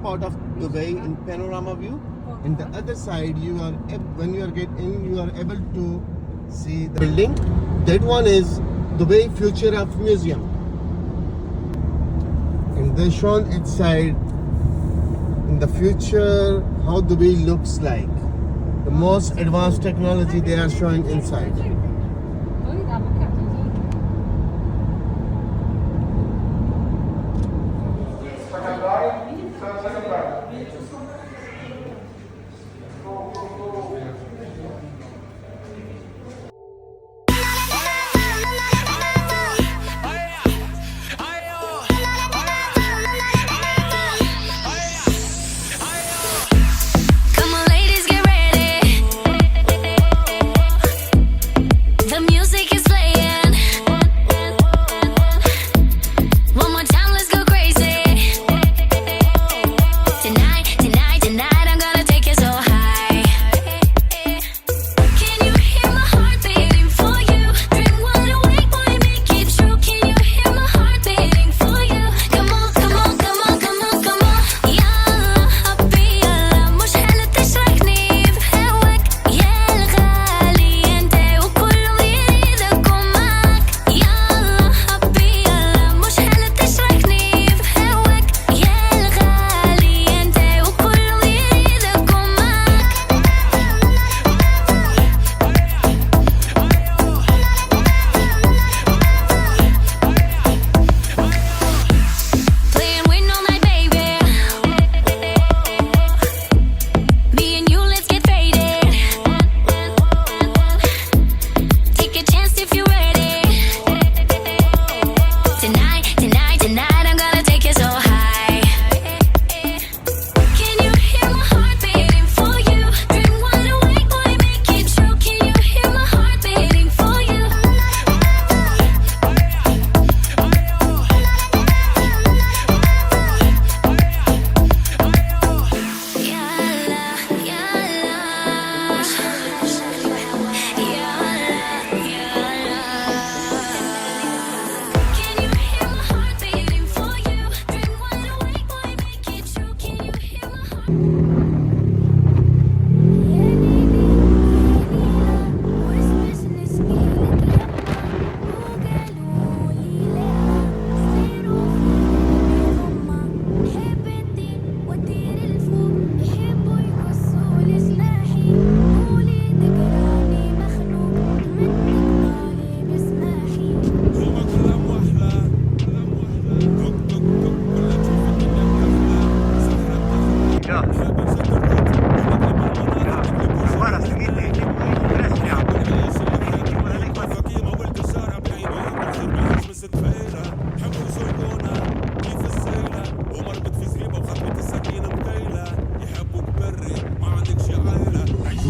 part of Dubai in panorama view. In the other side, when you get in, you are able to see the building. That one is Dubai Future of Museum. And they shown inside in the future how Dubai looks like. The most advanced technology they are showing inside.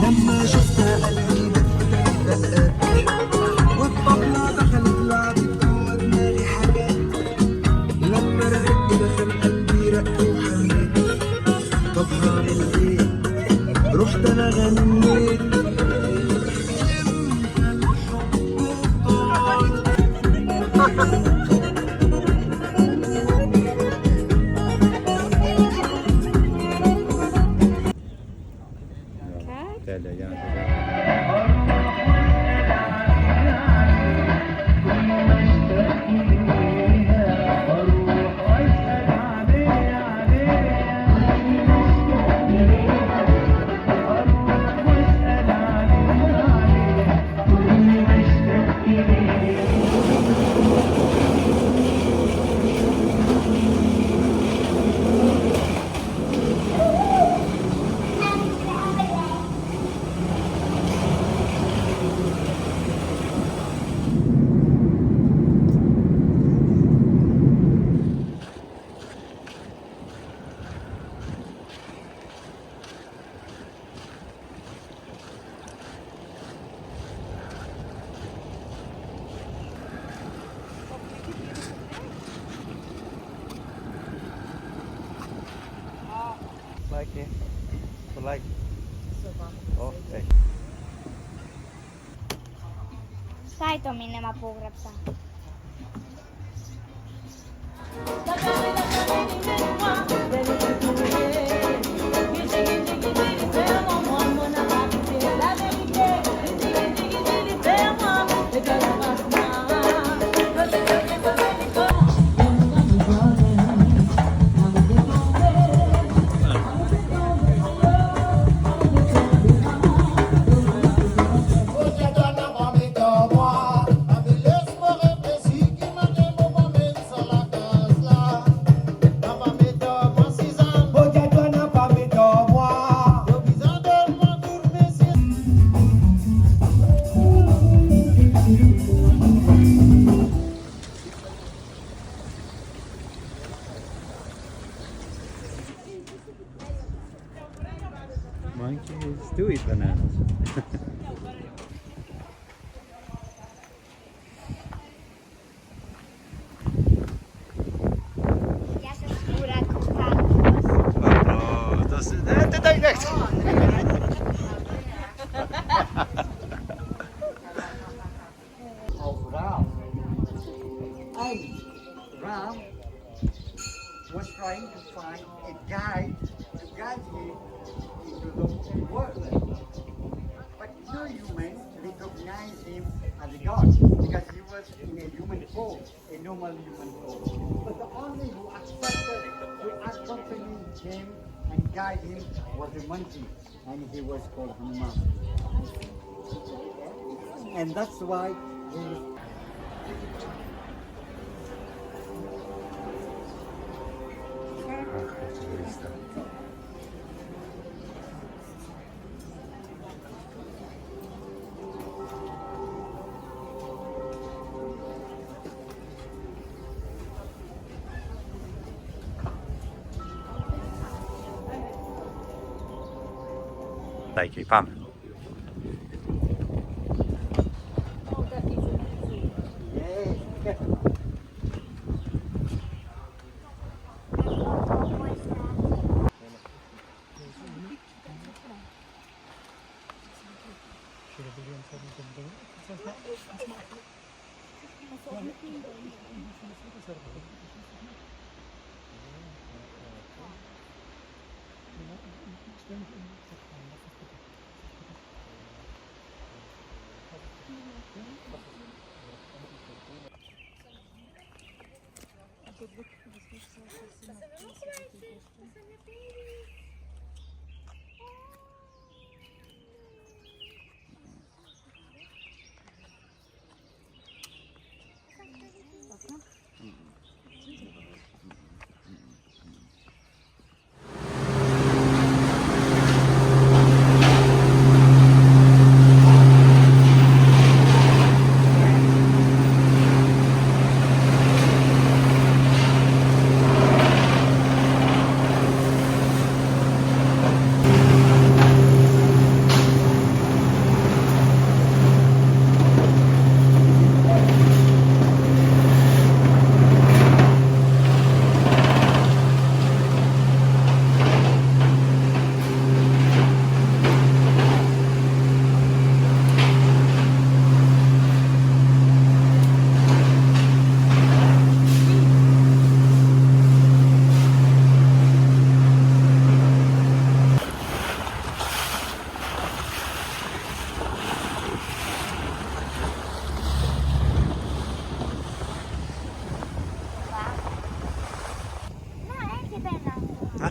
لما شفتها قلبي دقات والطبلة دخلت لعبت جوا دماغي حاجات لما رقت دخل قلبي رق وحنيت طب هعمل ايه رحت انا غنيت Like okay. Sai to mi nema pogrebsa. Baby, do eat bananas. Ja sam skóra kochana. Bro, to daj next. Of Ram. And Ram was trying to find a guide to guide him into the world. But no human recognized him as a god because he was in a human form, a normal human form. But the only who accepted to accompany him and guide him was a monkey, and he was called Hanuman. And that's why he Dajcie, pan.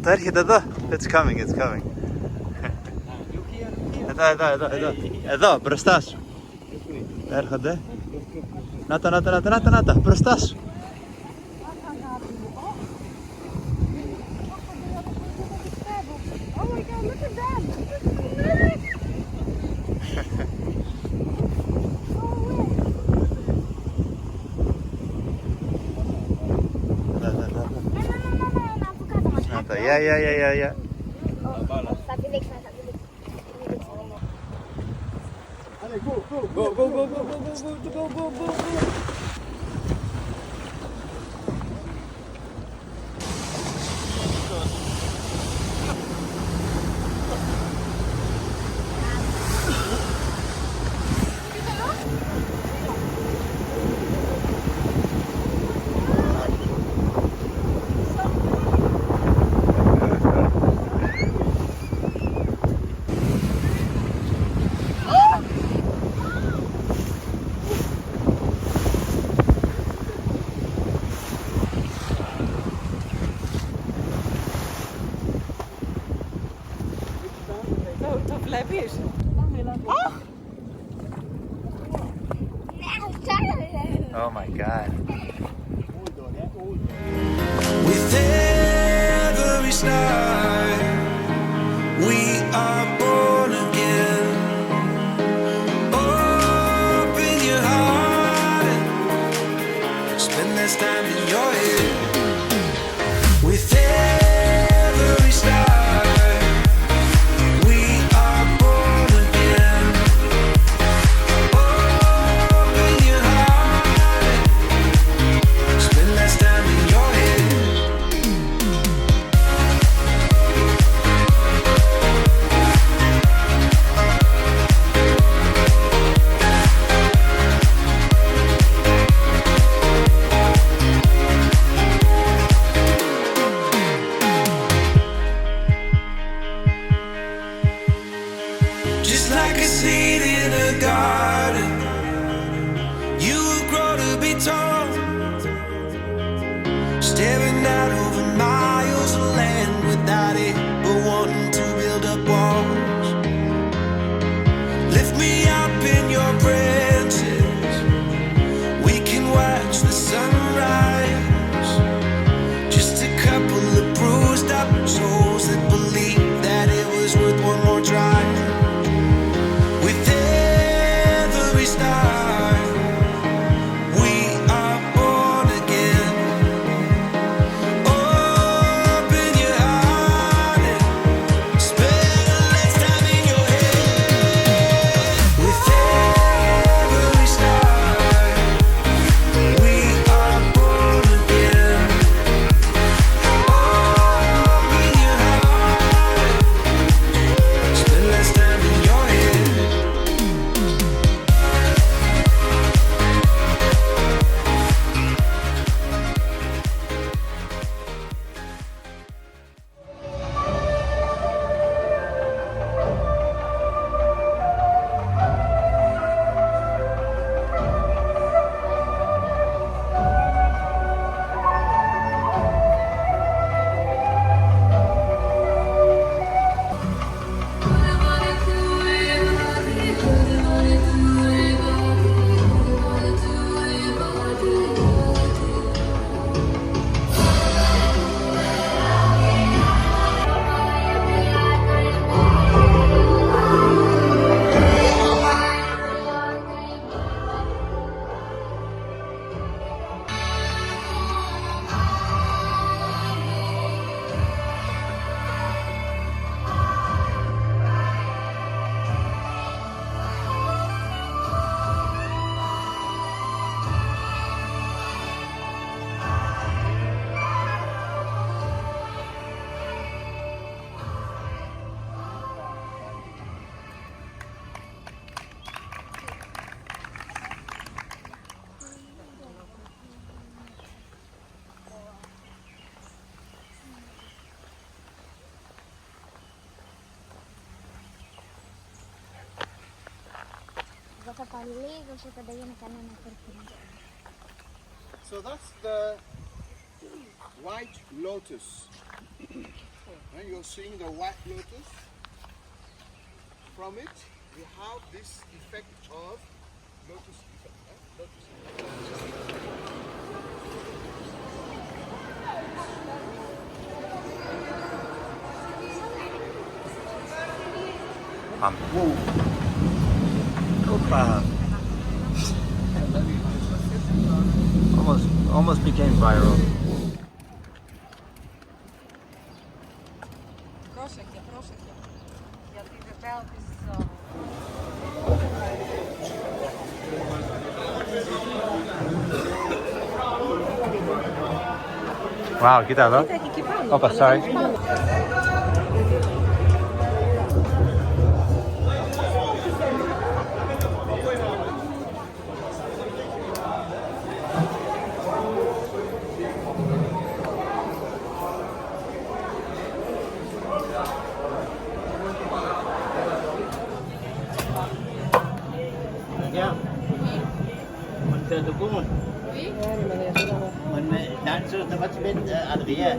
Där hittade. It's coming, it's coming. Εδώ, μπροστά σου. Έρχονται. Να, μπροστά σου. Oh my god, look at that! Ja. Sabi next na. Allez, go. Oh my god. With every start, we are born again. Open your heart, spend this time in your head. With every start, we are born passa par lì, dopo che devi mettere per So that's the white lotus. And you're seeing the white lotus. From it, we have this effect of lotus effect. Lotus effect. Pam. Opa. Almost became viral. Prošek je. Ja ti veliki so. Wow, kita loh. Opa, sorry. Mình chơi tôi cũng mình đang chơi nó bắt bên ăn gì à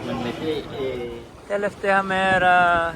mình mới Telefte kamera.